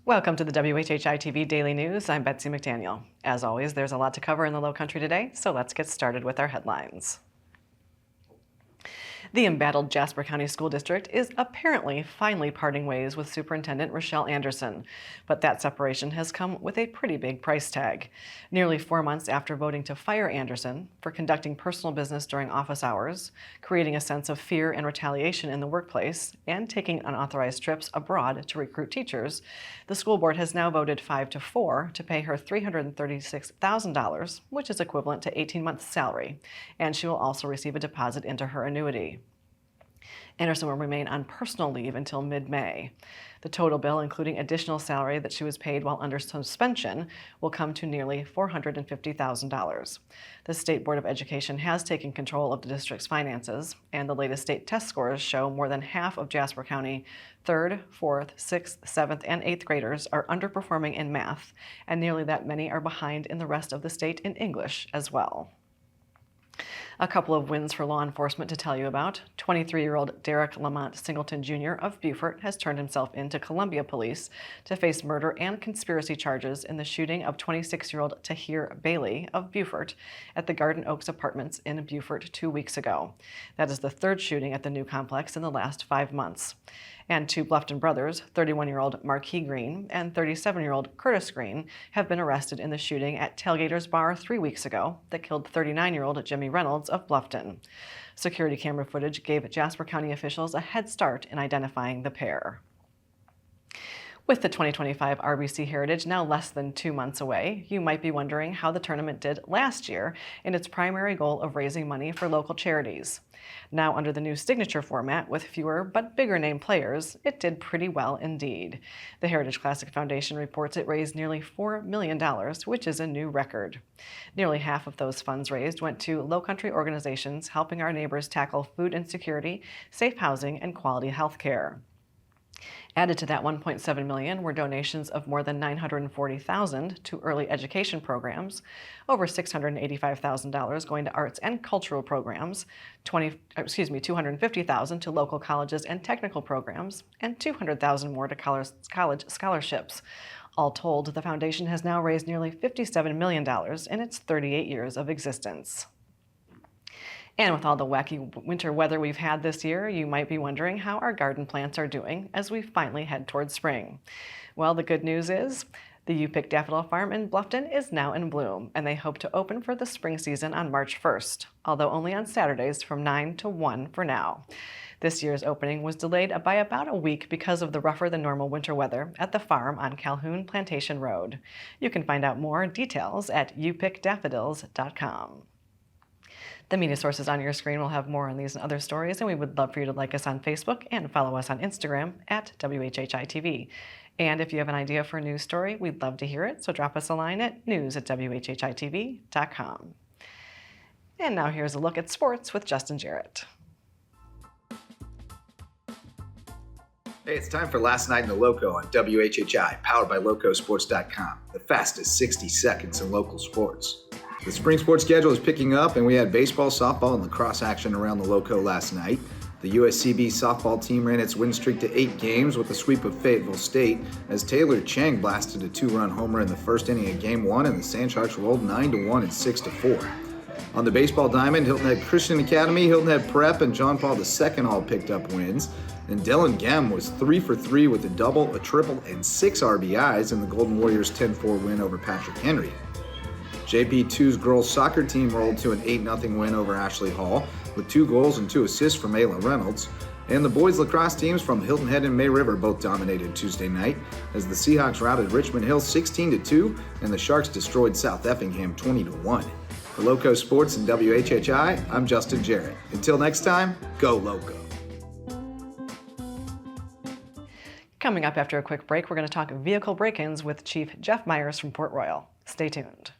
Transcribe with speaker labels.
Speaker 1: Welcome to the WHHI-TV Daily News. I'm Betsy McDaniel. As always, there's a lot to cover in the Lowcountry today, so let's get started with our headlines. The embattled Jasper County School District is apparently finally parting ways with Superintendent Rochelle Anderson, but that separation has come with a pretty big price tag. Nearly 4 months after voting to fire Anderson for conducting personal business during office hours, creating a sense of fear and retaliation in the workplace, and taking unauthorized trips abroad to recruit teachers, the school board has now voted 5-4 to pay her $336,000, which is equivalent to 18 months' salary, and she will also receive a deposit into her annuity. Anderson will remain on personal leave until mid-May. The total bill, including additional salary that she was paid while under suspension, will come to nearly $450,000. The State Board of Education has taken control of the district's finances, and the latest state test scores show more than half of Jasper County 3rd, 4th, 6th, 7th, and 8th graders are underperforming in math, and nearly that many are behind in the rest of the state in English as well. A couple of wins for law enforcement to tell you about. 23-year-old Derek Lamont Singleton Jr. of Beaufort has turned himself in to Columbia Police to face murder and conspiracy charges in the shooting of 26-year-old Tahir Bailey of Beaufort at the Garden Oaks Apartments in Beaufort 2 weeks ago. That is the third shooting at the new complex in the last 5 months. And two Bluffton brothers, 31-year-old Marquis Green and 37-year-old Curtis Green, have been arrested in the shooting at Tailgaters Bar 3 weeks ago that killed 39-year-old Jimmy Reynolds of Bluffton. Security camera footage gave Jasper County officials a head start in identifying the pair. With the 2025 RBC Heritage now less than 2 months away, you might be wondering how the tournament did last year in its primary goal of raising money for local charities. Now under the new signature format with fewer but bigger name players, it did pretty well indeed. The Heritage Classic Foundation reports it raised nearly $4 million, which is a new record. Nearly half of those funds raised went to Lowcountry organizations helping our neighbors tackle food insecurity, safe housing, and quality health care. Added to that $1.7 million were donations of more than $940,000 to early education programs, over $685,000 going to arts and cultural programs, $250,000 to local colleges and technical programs, and $200,000 more to college scholarships. All told, the foundation has now raised nearly $57 million in its 38 years of existence. And with all the wacky winter weather we've had this year, you might be wondering how our garden plants are doing as we finally head towards spring. Well, the good news is the U-Pick Daffodil Farm in Bluffton is now in bloom, and they hope to open for the spring season on March 1st, although only on Saturdays from 9 to 1 for now. This year's opening was delayed by about a week because of the rougher than normal winter weather at the farm on Calhoun Plantation Road. You can find out more details at upickdaffodils.com. The media sources on your screen will have more on these and other stories, and we would love for you to like us on Facebook and follow us on Instagram at WHHI-TV. And if you have an idea for a news story, we'd love to hear it, so drop us a line at news@WHHITV.com. And now here's a look at sports with Justin Jarrett.
Speaker 2: Hey, it's time for Last Night in the Lowco on WHHI, powered by LowcoSports.com, the fastest 60 seconds in local sports. The spring sports schedule is picking up, and we had baseball, softball, and lacrosse action around the Lowco last night. The USCB softball team ran its win streak to 8 games with a sweep of Fayetteville State as Taylor Chang blasted a 2-run homer in the first inning of Game 1, and the Sand Sharks rolled 9-1 and 6-4. On the baseball diamond, Hilton Head Christian Academy, Hilton Head Prep, and John Paul II all picked up wins. And Dylan Gem was 3 for 3 with a double, a triple, and 6 RBIs in the Golden Warriors' 10-4 win over Patrick Henry. JP2's girls soccer team rolled to an 8-0 win over Ashley Hall with 2 goals and 2 assists from Ayla Reynolds. And the boys lacrosse teams from Hilton Head and May River both dominated Tuesday night as the Seahawks routed Richmond Hill 16-2 and the Sharks destroyed South Effingham 20-1. For LowcoSports and WHHI, I'm Justin Jarrett. Until next time, go Lowco.
Speaker 1: Coming up after a quick break, we're going to talk vehicle break-ins with Chief Jeff Myers from Port Royal. Stay tuned.